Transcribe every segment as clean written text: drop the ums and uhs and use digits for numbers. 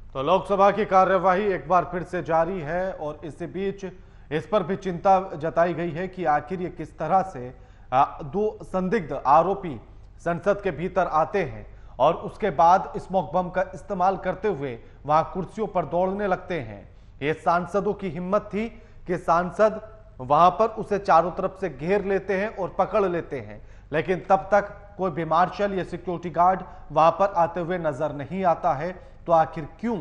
तो लोकसभा की कार्यवाही एक बार फिर से जारी है और इसी बीच इस पर भी चिंता जताई गई है कि आखिर ये किस तरह से दो संदिग्ध आरोपी संसद के भीतर आते हैं और उसके बाद स्मोक बम का इस्तेमाल करते हुए वहां कुर्सियों पर दौड़ने लगते हैं। ये सांसदों की हिम्मत थी कि सांसद वहां पर उसे चारों तरफ से घेर लेते हैं और पकड़ लेते हैं, लेकिन तब तक कोई भी मार्शल या सिक्योरिटी गार्ड वहां पर आते हुए नजर नहीं आता है। तो आखिर क्यों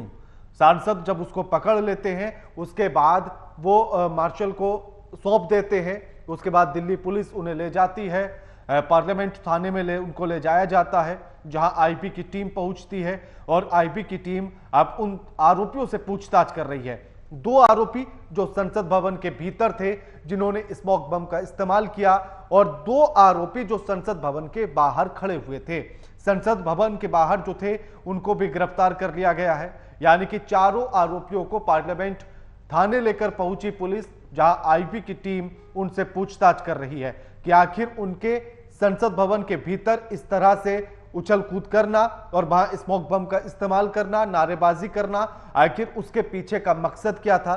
सांसद जब उसको पकड़ लेते हैं उसके बाद वो मार्शल को सौंप देते हैं, उसके बाद दिल्ली पुलिस उन्हें ले जाती है, पार्लियामेंट थाने में उनको ले जाया जाता है जहां आईबी की टीम पहुंचती है और आईबी की टीम अब उन आरोपियों से पूछताछ कर रही है। दो आरोपी जो संसद भवन के भीतर थे जिन्होंने स्मोक बम का इस्तेमाल किया और दो आरोपी जो संसद भवन के बाहर खड़े हुए थे। संसद भवन के बाहर जो थे उनको भी गिरफ्तार कर लिया गया है, यानी कि चारों आरोपियों को पार्लियामेंट थाने लेकर पहुंची पुलिस, जहां आईबी की टीम उनसे पूछताछ कर रही है कि आखिर उनके संसद भवन के भीतर इस तरह से उछल कूद करना और वहां स्मोक बम का इस्तेमाल करना, नारेबाजी करना, आखिर उसके पीछे का मकसद क्या था,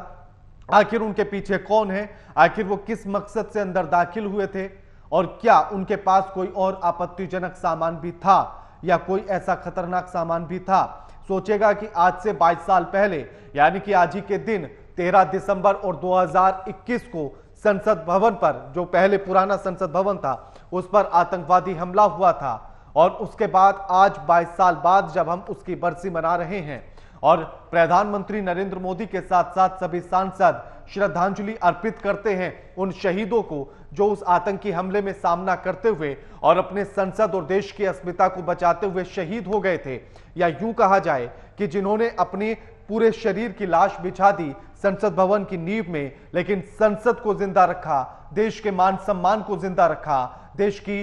आखिर उनके पीछे कौन है, आखिर वो किस मकसद से अंदर दाखिल हुए थे और क्या उनके पास कोई और आपत्तिजनक सामान भी था या कोई ऐसा खतरनाक सामान भी था। सोचेगा कि आज से 22 साल पहले यानी कि आज ही के दिन 13 दिसंबर और 2021 को संसद भवन पर, जो पहले पुराना संसद भवन था, उस पर आतंकवादी हमला हुआ था और उसके बाद आज 22 साल बाद जब हम उसकी बरसी मना रहे हैं और प्रधानमंत्री नरेंद्र मोदी के साथ साथ सभी सांसद श्रद्धांजलि अर्पित करते हैं उन शहीदों को जो उस आतंकी हमले में सामना करते हुए और अपने संसद और देश की अस्मिता को बचाते हुए शहीद हो गए थे, या यूं कहा जाए कि जिन्होंने अपने पूरे शरीर की लाश बिछा दी संसद भवन की नींव में, लेकिन संसद को जिंदा रखा, देश के मान सम्मान को जिंदा रखा, देश की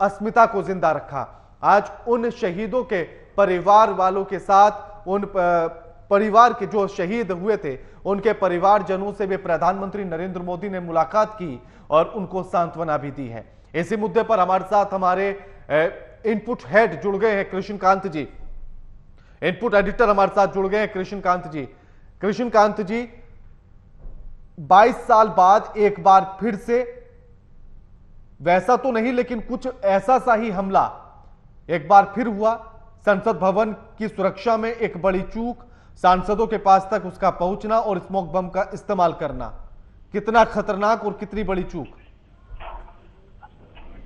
अस्मिता को जिंदा रखा। आज उन शहीदों के परिवार वालों के साथ, उन परिवार के जो शहीद हुए थे उनके परिवारजनों से भी प्रधानमंत्री नरेंद्र मोदी ने मुलाकात की और उनको सांत्वना भी दी है। इसी मुद्दे पर हमारे साथ हमारे इनपुट हेड जुड़ गए हैं कृष्णकांत जी, इनपुट एडिटर हमारे साथ जुड़ गए हैं कृष्णकांत जी। कृष्णकांत जी, 22 साल बाद एक बार फिर से वैसा तो नहीं लेकिन कुछ ऐसा सा ही हमला एक बार फिर हुआ। संसद भवन की सुरक्षा में एक बड़ी चूक, सांसदों के पास तक उसका पहुंचना और स्मोक बम का इस्तेमाल करना, कितना खतरनाक और कितनी बड़ी चूक।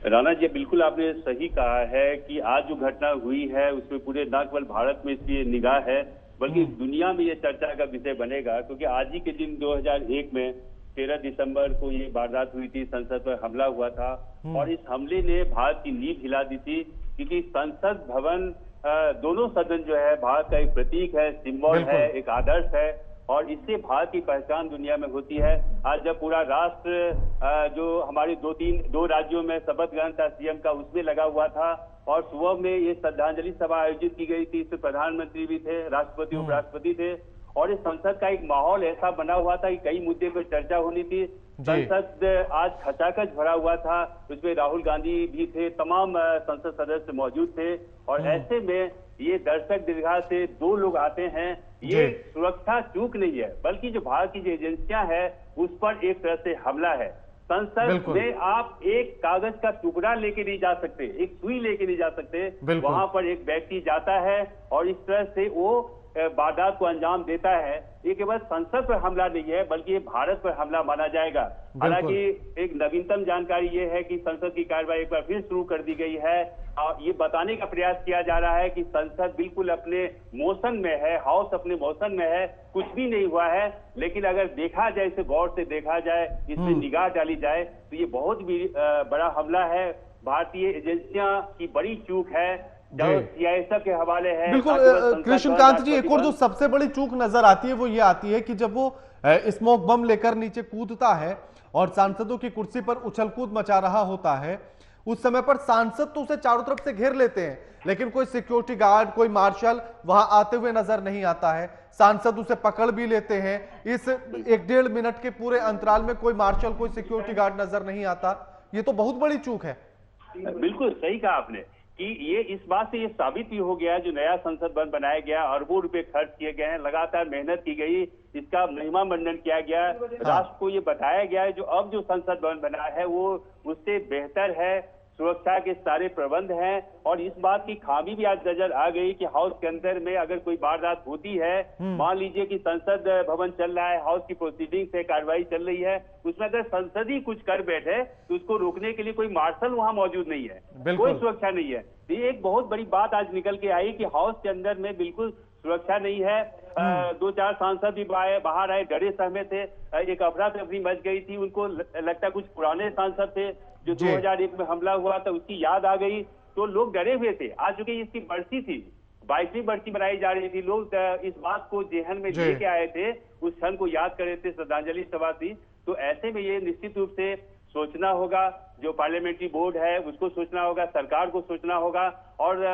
राणा जी, बिल्कुल आपने सही कहा है कि आज जो घटना हुई है उसमें पूरे न केवल भारत में इसकी निगाह है बल्कि दुनिया में ये चर्चा का विषय बनेगा, क्योंकि आज ही के दिन 2001 में 13 दिसंबर को ये वारदात हुई थी, संसद पर हमला हुआ था और इस हमले ने भारत की नींव हिला दी थी, क्योंकि संसद भवन दोनों सदन जो है भारत का एक प्रतीक है, सिंबल है, एक आदर्श है और इससे भारत की पहचान दुनिया में होती है। आज जब पूरा राष्ट्र जो हमारे दो राज्यों में शपथ ग्रहण था सीएम का, उसमें लगा हुआ था और सुबह में ये श्रद्धांजलि सभा आयोजित की गई थी, इसमें प्रधानमंत्री भी थे, राष्ट्रपति उपराष्ट्रपति थे और इस संसद का एक माहौल ऐसा बना हुआ था कि कई मुद्दे पर चर्चा होनी थी। संसद आज खचाखच भरा हुआ था, उसमें राहुल गांधी भी थे, तमाम संसद सदस्य मौजूद थे और ऐसे में ये दर्शक दीर्घा से दो लोग आते हैं। ये सुरक्षा चूक नहीं है बल्कि जो भारत की जो एजेंसियां हैं उस पर एक तरह से हमला है। संसद में आप एक कागज का टुकड़ा लेके नहीं जा सकते, एक सुई लेके नहीं जा सकते, वहां पर एक व्यक्ति जाता है और इस तरह से वो वारदात को अंजाम देता है। ये केवल संसद पर हमला नहीं है बल्कि ये भारत पर हमला माना जाएगा। हालांकि एक नवीनतम जानकारी ये है कि संसद की कार्यवाही एक बार फिर शुरू कर दी गई है और ये बताने का प्रयास किया जा रहा है कि संसद बिल्कुल अपने मोशन में है, हाउस अपने मोशन में है, कुछ भी नहीं हुआ है। लेकिन अगर देखा जाए, इसे गौर से देखा जाए, इसमें निगाह डाली जाए तो ये बहुत भी बड़ा हमला है, भारतीय एजेंसियां की बड़ी चूक है, सीआईएसएफ के हवाले है। बिल्कुल कृष्णकांत जी, एक और जो सबसे बड़ी चूक नजर आती है वो ये आती है कि जब वो स्मोक बम लेकर नीचे कूदता है और सांसदों की कुर्सी पर उछल कूद मचा रहा होता है, उस समय पर सांसद तो उसे चारों तरफ से घेर लेते हैं लेकिन कोई सिक्योरिटी गार्ड, कोई मार्शल वहां आते हुए नजर नहीं आता है। सांसद उसे पकड़ भी लेते हैं, इस 1-1.5 मिनट के पूरे अंतराल में कोई मार्शल, कोई सिक्योरिटी गार्ड नजर नहीं आता। ये तो बहुत बड़ी चूक है। बिल्कुल सही कहा आपने कि ये इस बात से ये साबित भी हो गया है, जो नया संसद भवन बनाया गया, अरबों रुपए खर्च किए गए हैं, लगातार मेहनत की गई, इसका महिमा मंडन किया गया, राष्ट्र को ये बताया गया है जो अब जो संसद भवन बना है वो उससे बेहतर है, सुरक्षा के सारे प्रबंध हैं। और इस बात की खामी भी आज नजर आ गई कि हाउस के अंदर में अगर कोई वारदात होती है, मान लीजिए कि संसद भवन चल रहा है, हाउस की प्रोसीडिंग से कार्रवाई चल रही है, उसमें अगर संसद ही कुछ कर बैठे तो उसको रोकने के लिए कोई मार्शल वहां मौजूद नहीं है, कोई सुरक्षा नहीं है। ये एक बहुत बड़ी बात आज निकल के आई कि हाउस के अंदर में बिल्कुल सुरक्षा नहीं है। 2-4 सांसद भी बाहर आए, डरे सहमे थे, एक अफरा तफरी मच गई थी, उनको लगता कुछ पुराने सांसद थे जो 2001 में हमला हुआ था उसकी याद आ गई, तो लोग डरे हुए थे। आज चूंकि इसकी बरसी थी, 22वीं बरसी मनाई जा रही थी, लोग इस बात को जेहन में लेके आए थे, उस क्षण को याद कर रहे थे, श्रद्धांजलि सभा थी। तो ऐसे में ये निश्चित रूप से सोचना होगा, जो पार्लियामेंट्री बोर्ड है उसको सोचना होगा, सरकार को सोचना होगा। और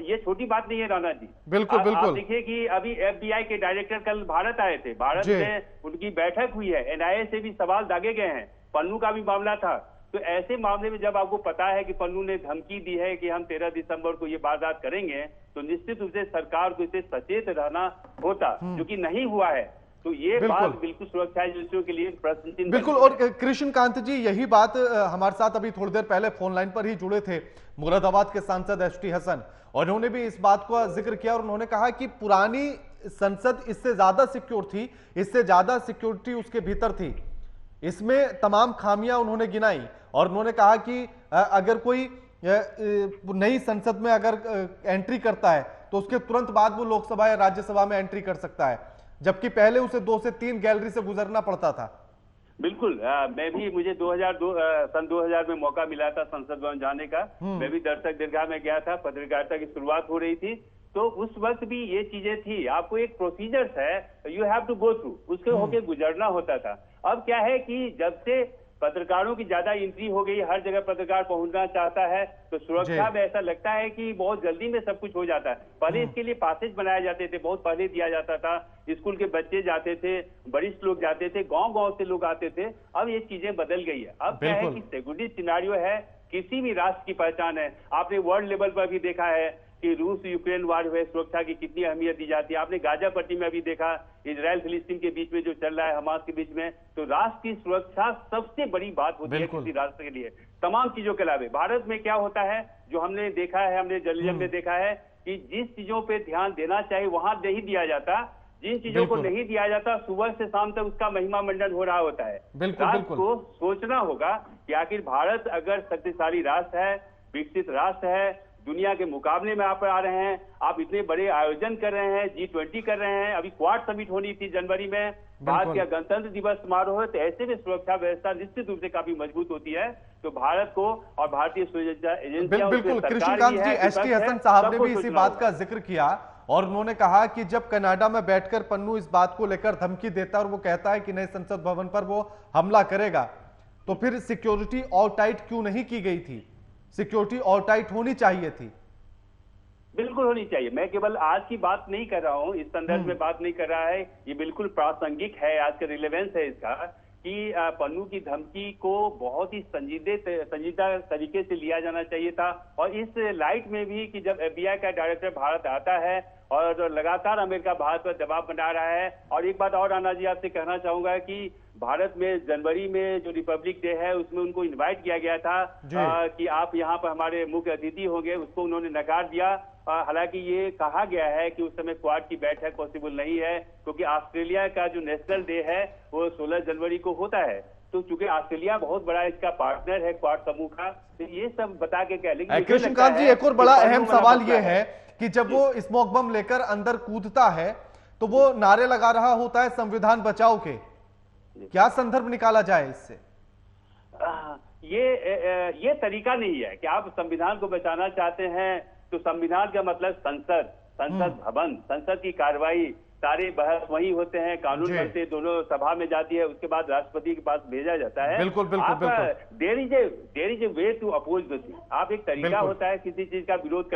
ये छोटी बात नहीं है राणा जी। बिल्कुल बिल्कुल। आप देखिए कि अभी FBI के डायरेक्टर कल भारत आए थे, भारत में उनकी बैठक हुई है, NIA से भी सवाल दागे गए हैं, पन्नू का भी मामला था। तो ऐसे मामले में जब आपको पता है कि पन्नू ने धमकी दी है कि हम 13 दिसंबर को ये वारदात करेंगे, तो निश्चित रूप से सरकार को इसे सचेत रहना होता, जो कि नहीं हुआ है। तो ये बात बिल्कुल सुरक्षा एजेंसियों के लिए प्रश्न चिन्ह। बिल्कुल। और कृष्णकांत जी, यही बात हमारे साथ अभी थोड़ी देर पहले फोन लाइन पर ही जुड़े थे मुरादाबाद के सांसद HT हसन, और उन्होंने भी इस बात का जिक्र किया और उन्होंने कहा कि पुरानी संसद इससे ज्यादा सिक्योर थी, इससे ज्यादा सिक्योरिटी उसके भीतर थी, इसमें तमाम खामियां उन्होंने गिनाई। और उन्होंने कहा कि अगर कोई नई संसद में अगर एंट्री करता है तो उसके तुरंत बाद वो लोकसभा या राज्यसभा में एंट्री कर सकता है, जबकि पहले उसे 2 से 3 गैलरी से गुजरना पड़ता था। बिल्कुल। मुझे 2000 में मौका मिला था संसद भवन जाने का। मैं भी दर्शक दीर्घा में गया था, पत्रकारिता की शुरुआत हो रही थी, तो उस वक्त भी ये चीजें थी। आपको एक प्रोसीजर्स है, you have to go through, उसके होके गुजरना होता था। अब क्या है कि जब से पत्रकारों की ज्यादा एंट्री हो गई, हर जगह पत्रकार पहुंचना चाहता है, तो सुरक्षा में ऐसा लगता है कि बहुत जल्दी में सब कुछ हो जाता है। पहले इसके लिए पासेज बनाए जाते थे, बहुत पहले दिया जाता था, स्कूल के बच्चे जाते थे, वरिष्ठ लोग जाते थे, गांव-गांव से लोग आते थे। अब ये चीजें बदल गई है। अब क्या है कि सिक्योरिटी सिनेरियो है, किसी भी राष्ट्र की पहचान है। आपने वर्ल्ड लेवल पर भी देखा है कि रूस यूक्रेन वार हुए, सुरक्षा की कितनी अहमियत दी जाती है। आपने गाजा पट्टी में भी देखा, इजराइल फिलिस्तीन के बीच में जो चल रहा है, हमास के बीच में। तो राष्ट्र की सुरक्षा सबसे बड़ी बात होती है किसी राष्ट्र के लिए, तमाम चीजों के अलावा। भारत में क्या होता है, जो हमने देखा है, हमने जर्नलिज्म में देखा है कि जिस चीजों पे ध्यान देना चाहिए वहां नहीं दिया जाता, जिन चीजों को नहीं दिया जाता, सुबह से शाम तक उसका महिमा मंडन हो रहा होता है। राष्ट्र को सोचना होगा कि आखिर भारत अगर शक्तिशाली राष्ट्र है, विकसित राष्ट्र है, दुनिया के मुकाबले में आप आ रहे हैं, आप इतने बड़े आयोजन कर रहे हैं, G20 कर रहे हैं, अभी क्वाड समिट होनी थी जनवरी में, भारत का गणतंत्र दिवस समारोह है, तो ऐसे में सुरक्षा व्यवस्था निश्चित रूप से काफी मजबूत होती है। तो भारत को और भारतीय सुरक्षा एजेंसियां, बिल्कुल। कृष्णकांत जी, HT हसन साहब ने भी इसी बात का जिक्र किया और उन्होंने कहा कि जब कनाडा में बैठकर पन्नू इस बात को लेकर धमकी देता है और वो कहता है कि नए संसद भवन पर वो हमला करेगा, तो फिर सिक्योरिटी और टाइट क्यों नहीं की गई थी? सिक्योरिटी और टाइट होनी चाहिए थी। बिल्कुल होनी चाहिए। मैं केवल आज की बात नहीं कर रहा हूं, इस संदर्भ में बात नहीं कर रहा है, ये बिल्कुल प्रासंगिक है, आज का रिलेवेंस है इसका, कि पन्नू की धमकी को बहुत ही संजीदा तरीके से लिया जाना चाहिए था। और इस लाइट में भी कि जब FBI का डायरेक्टर भारत आता है और लगातार अमेरिका भारत पर दबाव बना रहा है। और एक बात और राणा जी आपसे कहना चाहूंगा कि भारत में जनवरी में जो रिपब्लिक डे है उसमें उनको इनवाइट किया गया था कि आप यहाँ पर हमारे मुख्य अतिथि होंगे, उसको उन्होंने नकार दिया। हालांकि ये कहा गया है कि उस समय क्वाड की बैठक पॉसिबल नहीं है, क्योंकि ऑस्ट्रेलिया का जो नेशनल डे है वो 16 जनवरी को होता है। तो चूंकि ऑस्ट्रेलिया बहुत बड़ा इसका पार्टनर है क्वाड समूह का, तो ये सब बता के क्या। लेकिन कृष्णकांत जी, एक और बड़ा अहम सवाल ये है कि जब वो स्मोक बम लेकर अंदर कूदता है तो वो नारे लगा रहा होता है संविधान बचाओ के, क्या संदर्भ निकाला जाए इससे? ये तरीका नहीं है कि आप संविधान को बचाना चाहते हैं तो संविधान का मतलब संसद भवन, संसद की कार्रवाई, सारे बहस वही होते हैं, कानून बनते दोनों सभा में जाती है, उसके बाद राष्ट्रपति के पास भेजा जाता है। बिल्कुल बिल्कुल। There is a way to oppose the thing. आप एक तरीका होता है किसी चीज का विरोध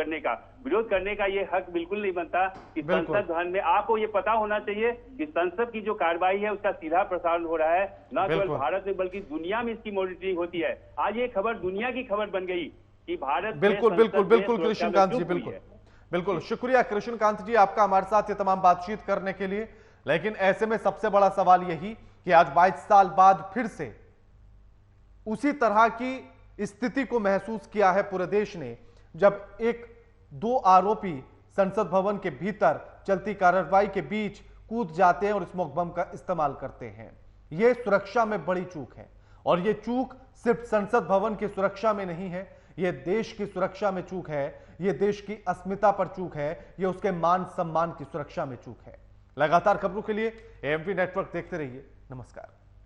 करने का ये हक बिल्कुल नहीं बनता कि संसद भवन में। आपको ये पता होना चाहिए कि संसद की जो कार्रवाई है उसका सीधा प्रसारण हो रहा है, न केवल भारत में बल्कि दुनिया में इसकी मॉनिटरिंग होती है। आज ये खबर दुनिया की खबर बन गई कि भारत में बिल्कुल संसद बिल्कुल में बिल्कुल सुरक्षा में कृष्णकांत जी, चूक हुई बिल्कुल है। बिल्कुल शुक्रिया कृष्णकांत जी आपका हमारे साथ ये तमाम बातचीत करने के लिए। लेकिन ऐसे में सबसे बड़ा सवाल यही कि आज 22 साल बाद फिर से उसी तरह की स्थिति को महसूस किया है पूरे देश ने, जब एक दो आरोपी संसद भवन के भीतर चलती कार्रवाई के बीच कूद जाते हैं और स्मोक बम का इस्तेमाल करते हैं। यह सुरक्षा में बड़ी चूक है और यह चूक सिर्फ संसद भवन की सुरक्षा में नहीं है, यह देश की सुरक्षा में चूक है, यह देश की अस्मिता पर चूक है, यह उसके मान सम्मान की सुरक्षा में चूक है। लगातार खबरों के लिए एएमपी नेटवर्क देखते रहिए। नमस्कार।